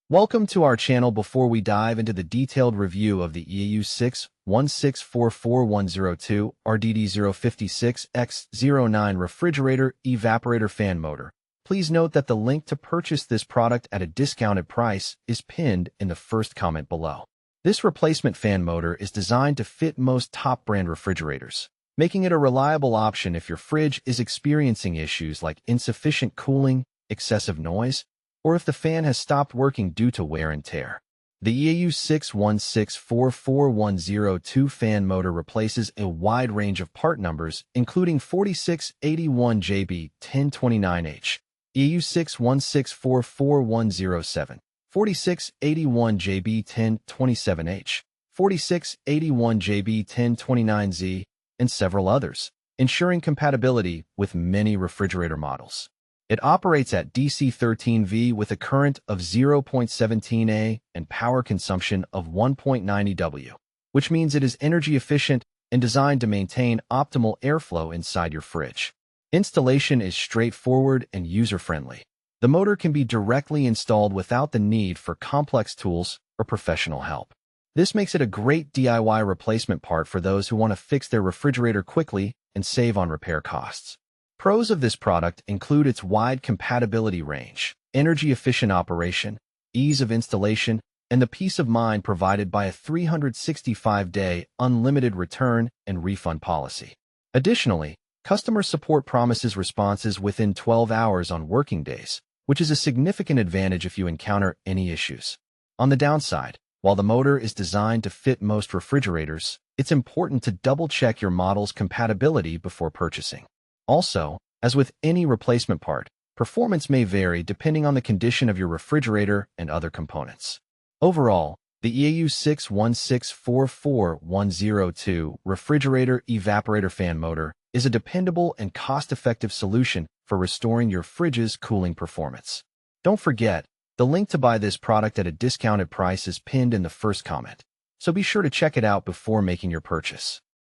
Welcome to our channel. Before we dive into the detailed review of the EAU61644102 RDD056X09 refrigerator evaporator fan motor, please note that the link to purchase this product at a discounted price is pinned in the first comment below. This replacement fan motor is designed to fit most top brand refrigerators, making it a reliable option if your fridge is experiencing issues like insufficient cooling, excessive noise, or if the fan has stopped working due to wear and tear. The EAU61644102 fan motor replaces a wide range of part numbers, including 4681JB1029H, EAU61644107, 4681JB1027H, 4681JB1029Z, and several others, ensuring compatibility with many refrigerator models. It operates at DC 13V with a current of 0.17 A and power consumption of 1.90 W, which means it is energy efficient and designed to maintain optimal airflow inside your fridge. Installation is straightforward and user-friendly. The motor can be directly installed without the need for complex tools or professional help. This makes it a great DIY replacement part for those who want to fix their refrigerator quickly and save on repair costs. Pros of this product include its wide compatibility range, energy-efficient operation, ease of installation, and the peace of mind provided by a 365-day unlimited return and refund policy. Additionally, customer support promises responses within 12 hours on working days, which is a significant advantage if you encounter any issues. On the downside, while the motor is designed to fit most refrigerators, it's important to double-check your model's compatibility before purchasing. Also, as with any replacement part, performance may vary depending on the condition of your refrigerator and other components. Overall, the EAU61644102 refrigerator evaporator fan motor is a dependable and cost-effective solution for restoring your fridge's cooling performance. Don't forget, the link to buy this product at a discounted price is pinned in the first comment, so be sure to check it out before making your purchase.